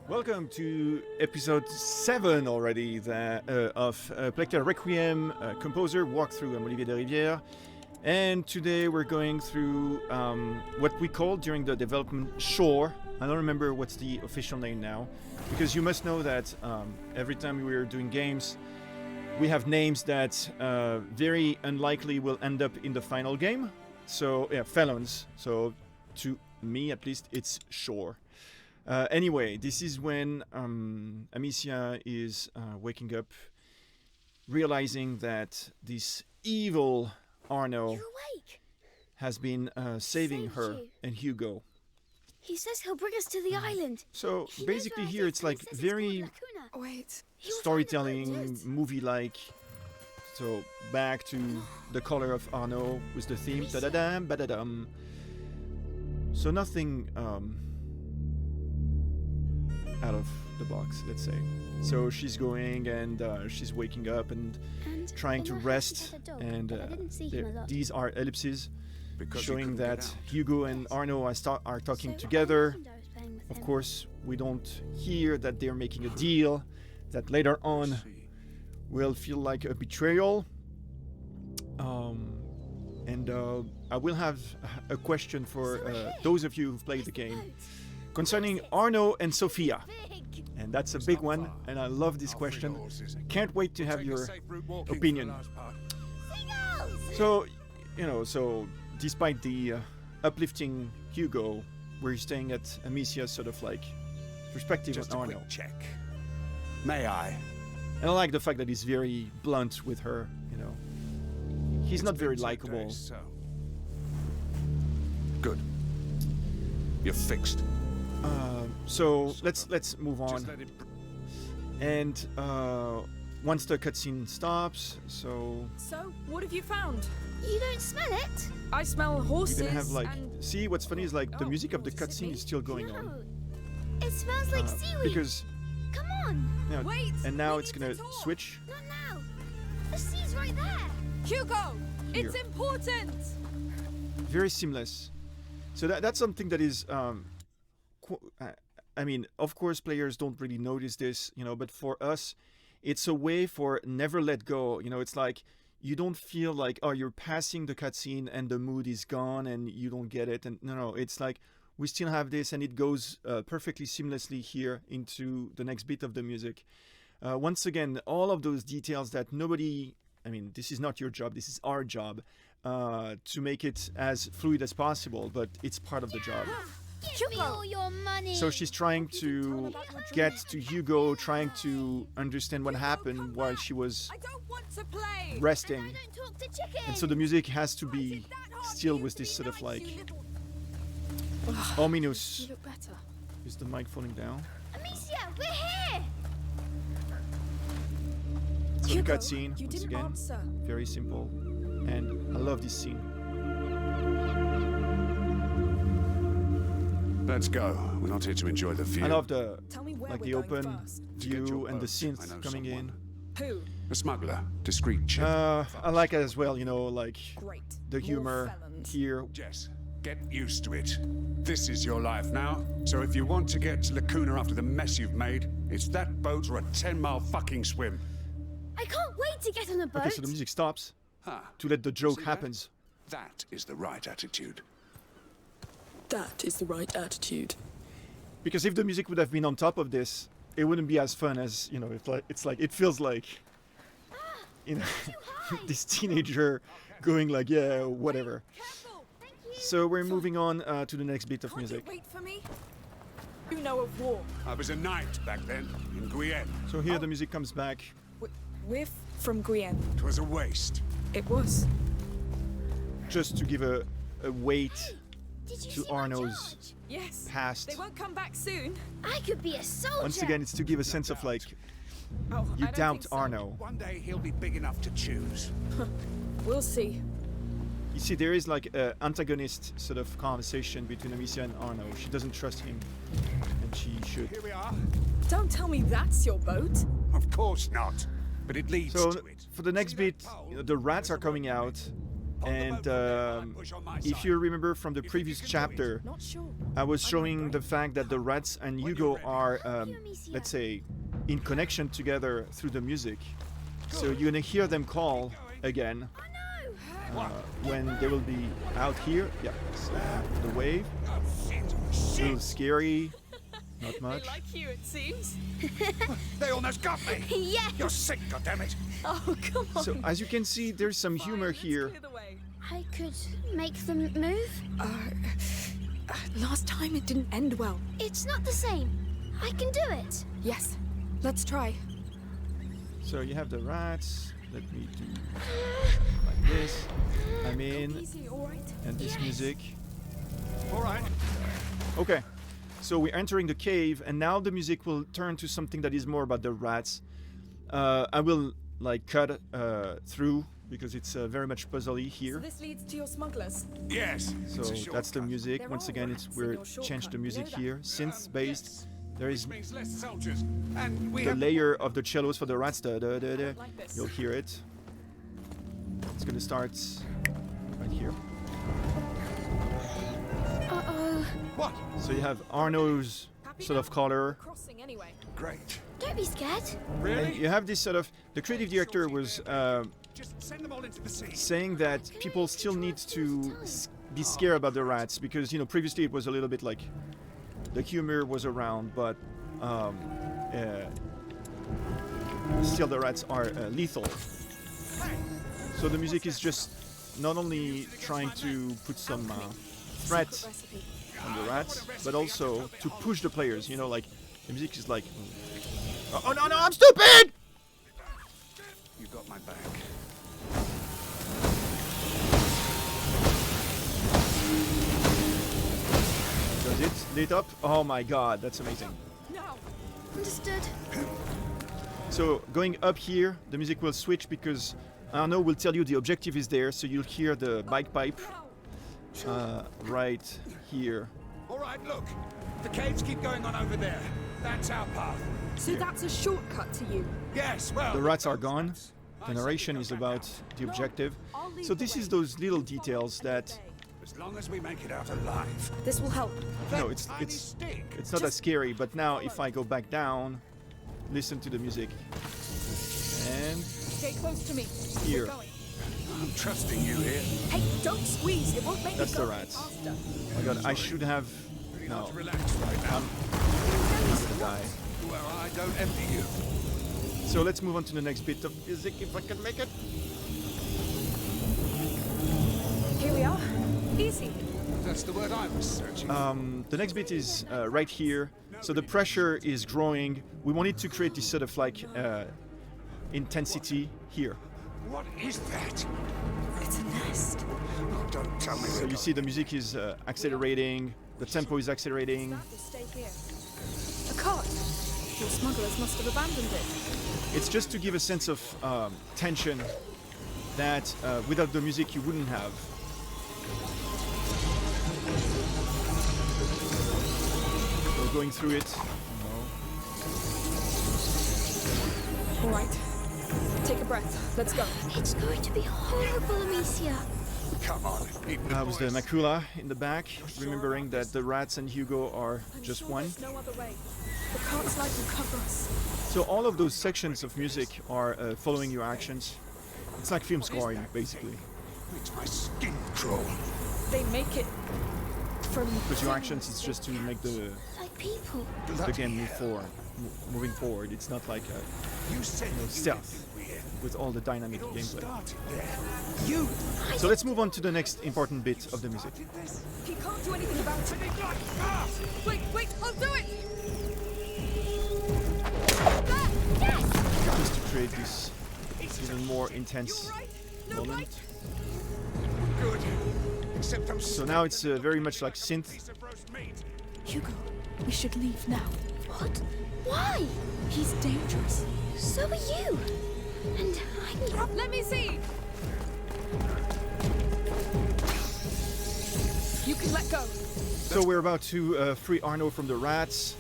Welcome to episode 7 already of Plecter Requiem composer walkthrough. I'm Olivier Deriviere, and today we're going through what we called during the development Shore. I don't remember what's the official name now, because you must know that every time we're doing games, we have names that very unlikely will end up in the final game. So yeah, felons. So to me at least, it's Shore. Anyway, this is when Amicia is waking up, realizing that this evil Arno has been saving her and Hugo. He says he'll bring us to the island. So basically here it's like very storytelling, movie-like. So back to the color of Arno with the theme. Da-da-dam, ba-da-dum. So nothing out of the box, let's say. So she's going and she's waking up and trying to rest, and these are ellipses showing that Hugo and Arno are talking together. Of course, we don't hear that they're making a deal that later on will feel like a betrayal. I will have a question for those of you who've played the game concerning Arno and Sophia. And that's a big one, and I love this question. Can't wait to have your opinion. So, despite the uplifting Hugo, we're staying at Amicia's sort of like perspective on Arno. Check. May I? And I like the fact that he's very blunt with her, He's not very likable. Good. You're fixed. So let's move on. And once the cutscene stops, So, what have you found? You don't smell it? I smell horses. You're gonna have see, what's funny is the music of the cutscene is still going on. It smells like seaweed. Because come on. Wait. And now it's gonna switch. Not now. The sea's right there. Hugo, Here. it's important. Very seamless. So that's something that is. Of course, players don't really notice this, but for us, it's a way for never let go. It's like you don't feel like, oh, you're passing the cutscene and the mood is gone and you don't get it. And no, it's like we still have this, and it goes perfectly seamlessly here into the next bit of the music. Once again, all of those details that nobody, this is not your job, this is our job, to make it as fluid as possible, but it's part of the job. Give me all your money. So she's trying to get to Hugo, trying to understand what happened while she was I don't want to play. resting. I don't talk to chickens. And so the music has to be still with this sort of like ominous. You look better. Is the mic falling down? Amicia, we're here. So the Hugo, cutscene, you once didn't again, answer. very simple. And I love this scene. Let's go. We're not here to enjoy the view. I love the Tell me where the we're going open first. view and the I synth know coming in. Who? A smuggler. Discreet chip. I like it as well, like Great. the More humor felons. here. Jess, get used to it. This is your life now. So if you want to get to Lacuna after the mess you've made, it's that boat or a 10-mile fucking swim. I can't wait to get on a boat. Okay, so the music stops Huh. to let the joke See that? happens. That is the right attitude. That is the right attitude. Because if the music would have been on top of this, it wouldn't be as fun as, it feels like, this teenager going like, yeah, whatever. Careful. Thank you. So we're moving on to the next bit of Can't music. you wait for me? You know of war. I was a knight back then, in Guyenne. So here the music comes back. We're from Guyenne. It was a waste. It was. Just to give a weight Did you to see my Arno's charge? Yes. past. They won't come back soon. I could be a soldier. Once again, it's to give a sense of like, Oh, you I don't doubt think so. Arno. One day he'll be big enough to choose. We'll see. You see, there is like an antagonist sort of conversation between Amicia and Arno. She doesn't trust him, and she should. Here we are. Don't tell me that's your boat. Of course not. But it leads So to it. for the next See bit, that pole? the rats are coming out, And if you remember from the previous chapter, Not sure. I was showing the fact that the rats and Hugo are, let's say, in connection together through the music. So you're gonna hear them call again when they will be out here. Yeah, so the wave. A little scary, not They much. like you, it seems. They almost got me. Yeah. You're sick, goddammit. Oh, come on. So as you can see, there's some humor Let's here. clear the way. I could make them move. Last time it didn't end well. It's not the same. I can do it. Yes. Let's try. So you have the rats. Let me do like this. I'm in, Easy, all right? and this Yes. music. All right. Okay, so we're entering the cave, and now the music will turn to something that is more about the rats. I will like cut through because it's very much puzzly So here. this leads to your smugglers. Yes. So it's a that's the shortcut. music. There Once are again, rats it's in we're your changed shortcut. the music You know that? here, synth based. Yes. There is Which means less soldiers. And we the have layer of the cellos for the rats. Da, da, da, da. Like this. You'll hear it. It's gonna start right here. Uh-oh. what? So you have Arno's Happy sort now? of color. Crossing anyway. Great. Don't be scared. And Really? you have this sort of, the creative director was Just send them all into the sea. saying that people still need to be scared about the rats because, you know, previously it was a little bit like the humor was around, but still the rats are lethal. So the music is just not only trying to put some threat Recipe. on the rats, but also to push the players, you know, like the music is like, oh no, I'm stupid! You got my back. Does it lit up? Oh my god, that's amazing. Now. Understood. So going up here, the music will switch because Arno will tell you the objective is there, so you'll hear the bike pipe right here. All right, look. The caves keep going on over there. That's our path. So that's a shortcut to you. Yes, well. The rats are gone. The narration is about the objective. So this is those little details that, As long as we make it out alive. This will help. no, That it's tiny it's stick. it's not as scary. But now if I go back down, listen to the music, and Stay close to me. Here. We're going. I'm trusting you here. Hey, don't squeeze. It won't make That's me go the any rats. faster. oh my god, I should have. Pretty No, hard to relax right now. I'm gonna die. Well, I don't envy you. So let's move on to the next bit of music if I can make it. Here we are. Easy. That's the word I was searching. The next bit is right here. So the pressure is growing. We wanted to create this sort of like intensity here. What is that? It's a nest. Oh, don't tell me. So you see the music is accelerating. The tempo is accelerating. That will stay here. A cart. Your smugglers must have abandoned it. It's just to give a sense of tension that without the music you wouldn't have. We're going through it. All right. Take a breath. Let's go. It's going to be horrible, Amicia. Come on. Even That was the boys. macula in the back, remembering that the rats and Hugo are I'm just sure one. there's no other way. The cart's light will cover us. So all of those sections of music are following your actions. It's like film scoring, basically. Makes my skin crawl. They make it from Because your actions is just to make the Like people. game move forward, moving forward. It's not like You said that you stealth didn't think we had. with all the dynamic It all gameplay. started there. You So let's move on to the next important bit of the music. did this. He can't do anything about it. Think like fast. Wait, I'll do it! Just to create this even more intense Right? No moment. bite? Good. Except I'm So now it's very much like synth. piece of roast meat. Hugo, we should leave now. What? Why? He's dangerous. So are you. And I'm... Let me see! You can let go. So we're about to free Arno from the rats.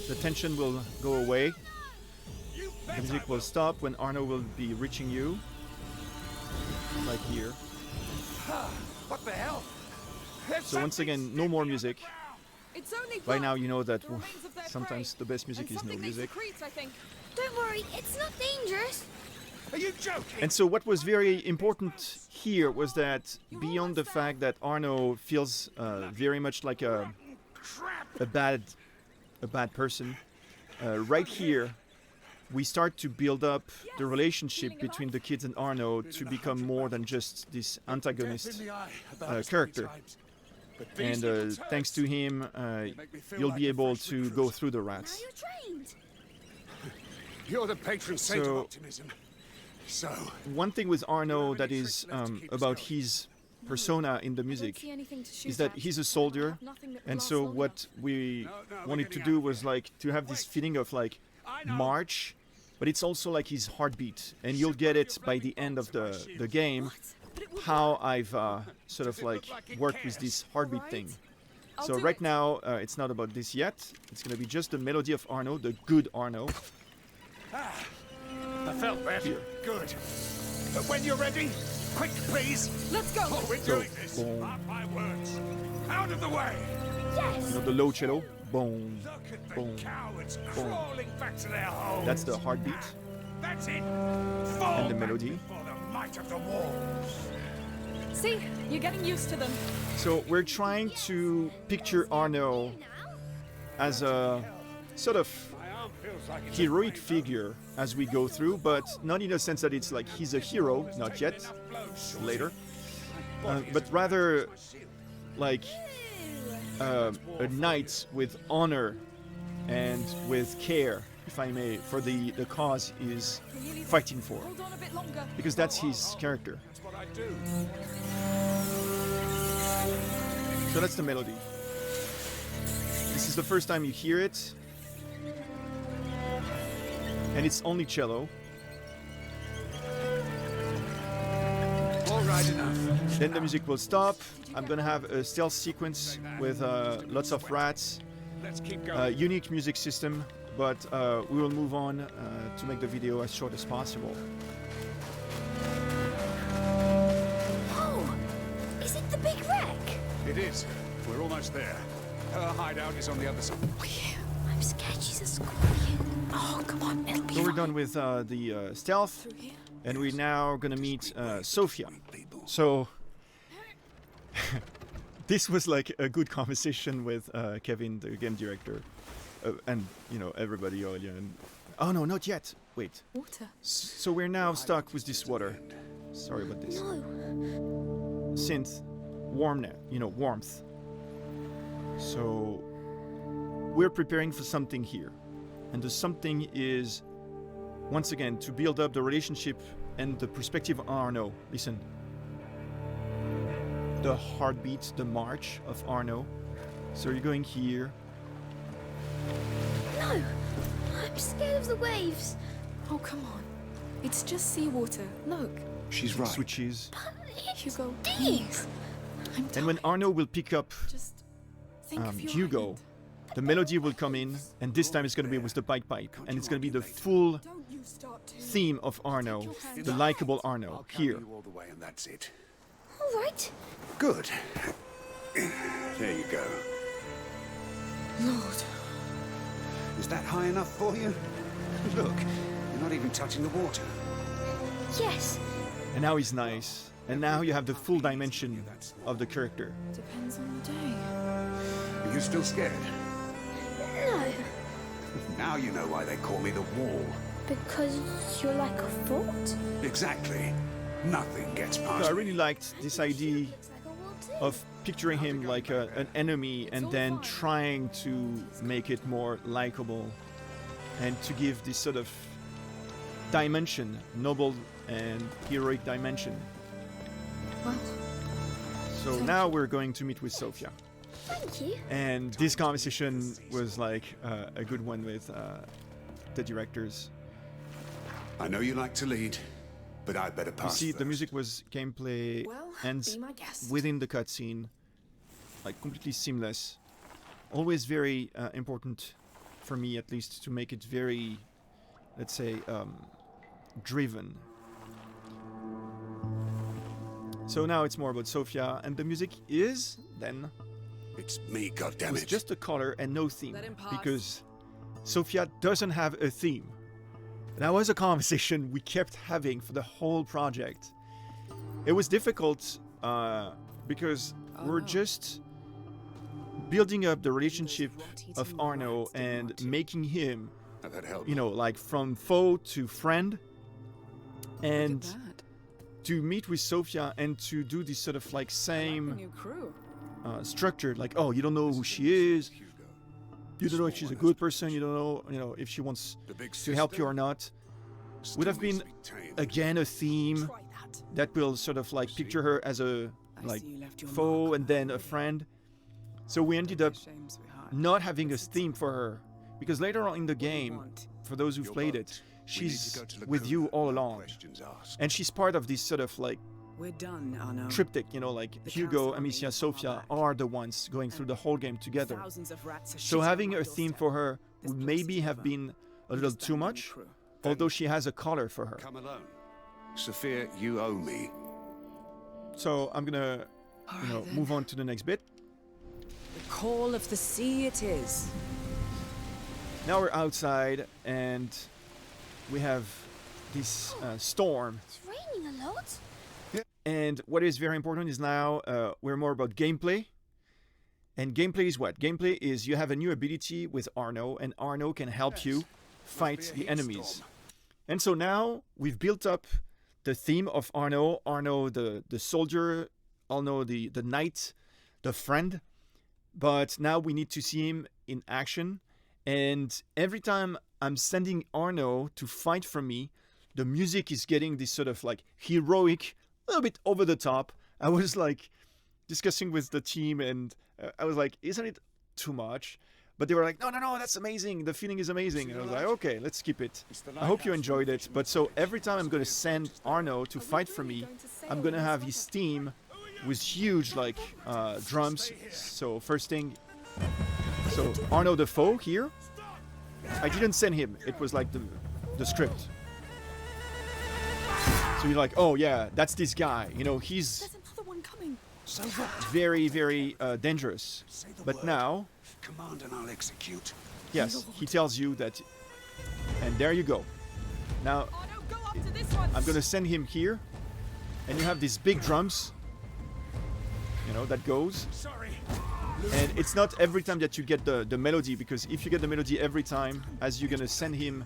The tension will go away. You The bet music I will stop when Arno will be reaching you. Like here. What the hell? So once again, no more music. It's only By blood. now you know that The remains of their sometimes prey. the best music And is no something they music. secrete, I think. Don't worry, it's not dangerous. Are you joking? And so what was very important here was that beyond the fact that Arno feels very much like a bad person, right here we start to build up the relationship between the kids and Arno to become more than just this antagonist character. And thanks to him, you'll be able to go through the Now rats. you're trained. You're the patron saint of So- optimism. So, One thing with Arno that is about his persona in the I don't music see anything to shoot is that at. he's I a soldier, have nothing that would and last so long what we we're wanted to getting do out was here. like to have this feeling of like I know. march, but it's also like his heartbeat, and you'll get it by the end of the game But it would how I've sort of like worked with this heartbeat thing. I'll So do right it. now it's not about this yet. It's gonna be just the melody of Arno, the good Arno. I felt that. Here. Good. But when you're ready, quick, please. Let's go. Oh, we're So, doing this. boom. Mark my words. Out of the way. Yes. You know, the low cello, boom. Look at the Boom. cowards crawling back to their holes. That's the heartbeat. That's it. Fall And the back melody. before the might of the walls. See, you're getting used to them. So we're trying to picture Arno as a sort of My arm feels like it's heroic figure as we go through, but not in a sense that it's like he's a hero, not yet, enough blows, Shorty. later, but rather like a knight with honor and with care, if I may, for the cause is fighting for, Hold on a bit longer. because that's his character. That's what I do. So that's the melody. This is the first time you hear it, and it's only cello. All right, enough. Then the music will stop. I'm gonna have a stealth sequence with lots of rats, Let's keep going. unique music system, but we will move on to make the video as short as possible. Oh, is it the big wreck? It is. We're almost there. Her hideout is on the other side. I'm scared she's a scorpion. Oh, come on, it'll be So we're fine. done with the stealth, Through here? and we're now gonna meet Sophia. So this was like a good conversation with Kevin, the game director, and you know everybody earlier. And oh no, not yet. Wait. Water. So we're now stuck with this water. Sorry about this. No. Synth, warmth. So we're preparing for something here, and the something is once again to build up the relationship and the perspective of Arno. Listen. The heartbeat, the march of Arno. So you're going here. No. I'm scared of the waves. Oh, come on. It's just seawater. Look, She's right. Switches. Hugo. Thanks. I'm And when Arno will pick up just think of your Hugo, island. the melody will come in, and this time it's going to be with the pipe, and it's going to be the full Don't you start to. theme of Arno, the likable Arno, I'll here. carry you all the way, and that's it. All right. Good. There you go. Lord. Is that high enough for you? Look, you're not even touching the water. Yes. And now he's nice, and now you have the full dimension of the character. Depends on the day. Are you still scared? No. Now you know why they call me the Wall. Because you're like a fort? Exactly. Nothing gets So past I me. really liked this idea Looks like a wall too. of picturing him like an enemy and then trying to make it more likable and to give this sort of dimension, noble and heroic dimension. Well, So now we're going to meet with Sophia. Thank you. And this conversation was like a good one with the directors. I know you like to lead, but I'd better You pass see, the first. music was gameplay well, ends be my guest. within the cutscene, like completely seamless. Always very important for me, at least, to make it very, let's say, driven. So now it's more about Sophia, and the music is then It's me, goddammit. with just a color and no theme, Let him pass. because Sophia doesn't have a theme. That was a conversation we kept having for the whole project. It was difficult because we're just building up the relationship of Arno and making him, That helped. you know, like from foe to friend, Look and at that. to meet with Sophia and to do this sort of like The same new crew. structure, like, oh, you don't know who she is, you don't know if she's a good person, you don't know, if she wants The big to help you or not. Would have been again a theme Try that. that will sort of like picture her as a I like see you left your foe mark and then a already. friend. So we ended up Shame, sweetheart. not having a theme for her, because later on in the game, want. for those who've Your played boat. it, We need she's to go to with you Lacuna, all no along, questions asked. and she's part of this sort of like We're done, Arno. triptych, like The Hugo, council Amicia, means Sophia back. are the ones going through the whole game together. Thousands of rats are So shitting on having my a theme doorstep. for her This would place maybe is have over. been a You little stand too in the much, crew. although she has a color for her. Come alone. Sophia, you owe me. So I'm gonna, All right, then. move on to the next bit. The call of the sea it is. Now we're outside and we have this storm. It's raining a lot. And what is very important is now we're more about gameplay. And gameplay is what? Gameplay is you have a new ability with Arno, and Arno can help you fight be a the heat enemies. storm. And so now we've built up the theme of Arno, the soldier, Arno the knight, the friend. But now we need to see him in action. And every time I'm sending Arno to fight for me, the music is getting this sort of like heroic, a little bit over the top. I was like discussing with the team, and I was like, isn't it too much? But they were like, no, that's amazing. The feeling is amazing. And I was like, okay, let's skip it. I hope you enjoyed it. But so every time I'm going to send Arno to fight for me, I'm going to have his team with huge like drums. So first thing, so Arno the foe here. I didn't send him. It was like the script. So you're like, oh yeah, that's this guy. He's There's another one coming. So what? very, very dangerous. Say the But word. now, Command and I'll execute. yes, he tells you that, and there you go. Now Arno, go after this one. I'm gonna send him here, and you have these big drums, that goes. Sorry. And it's not every time that you get the melody, because if you get the melody every time, as you're gonna send him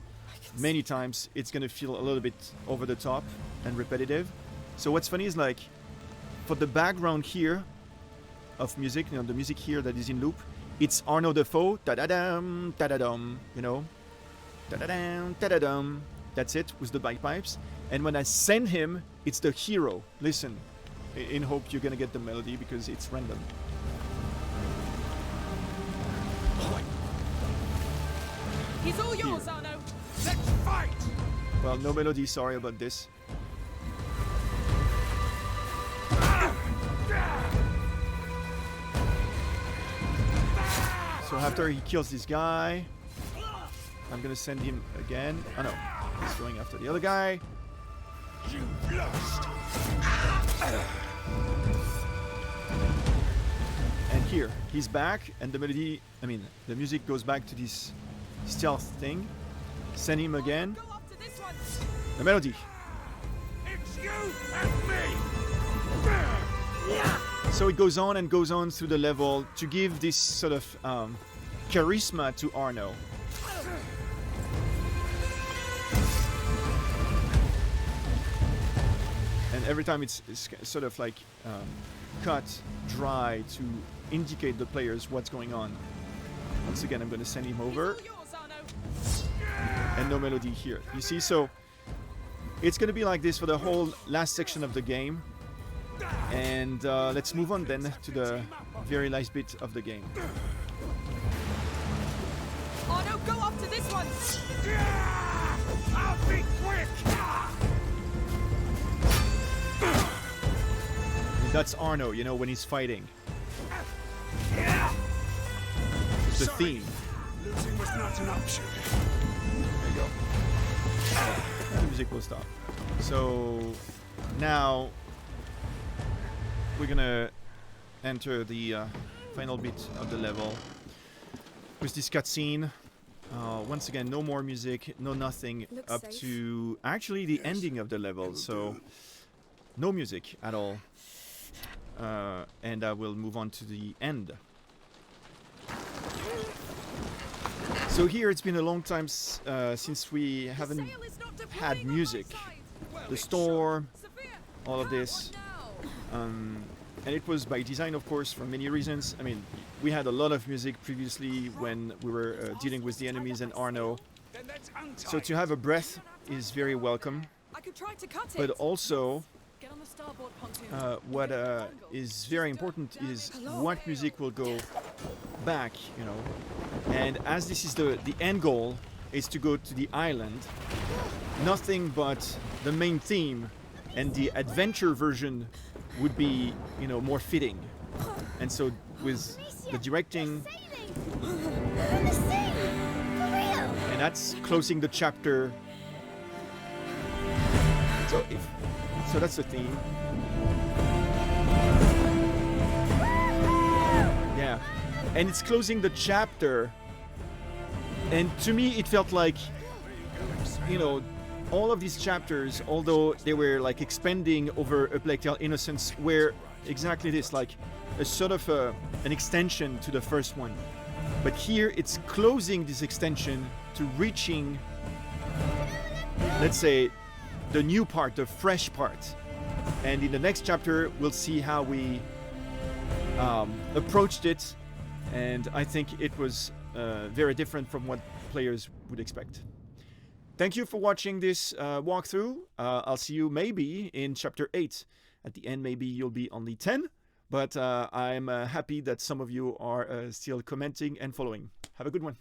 many times, it's gonna feel a little bit over the top and repetitive. So what's funny is like, for the background here of music, the music here that is in loop, it's Arno the foe, da-da-dum, da-da-dum, da-da-dum, da-da-dum. That's it, with the bagpipes. And when I send him, it's the hero. Listen, in hope you're gonna get the melody because it's random. He's all yours, Arno. Let's fight! Well, no melody, sorry about this. So after he kills this guy, I'm gonna send him again. Oh no, he's going after the other guy. You lost. And here, he's back, and the melody, the music goes back to this stealth thing. Send him again. Go after this one. The melody. It's you and me. So it goes on and goes on through the level to give this sort of charisma to Arno. And every time it's sort of like cut dry to indicate the players what's going on. Once again, I'm going to send him over, He's all yours, Arno. and no melody here. You see, so it's going to be like this for the whole last section of the game. And let's move on then to the very last bit of the game. Arno, go after this one. I'll be quick. That's Arno, when he's fighting. It's the Sorry. theme. Losing was not an option. There you go. The music will stop. So now we're gonna enter the final bit of the level with this cutscene. Once again, no more music, no nothing Looks up safe. to actually the ending of the level, so no music at all. And I will move on to the end. So here it's been a long time since we haven't had music. The storm, all of this. And it was by design, of course, for many reasons. I mean, we had a lot of music previously when we were dealing with the enemies and Arno. So to have a breath is very welcome. But also, what is very important is what music will go back, you know. And as this is the end goal, is to go to the island, nothing but the main theme and the adventure version would be, you know, more fitting. And so with the directing, and that's closing the chapter. So that's the theme. Yeah, and it's closing the chapter. And to me, it felt like, you know, all of these chapters, although they were like expanding over A Plague Tale: Innocence, were exactly this, like a sort of an extension to the first one. But here it's closing this extension to reaching, let's say, the new part, the fresh part. And in the next chapter, we'll see how we approached it. And I think it was very different from what players would expect. Thank you for watching this walkthrough. I'll see you maybe in chapter 8. At the end, maybe you'll be only 10. But I'm happy that some of you are still commenting and following. Have a good one.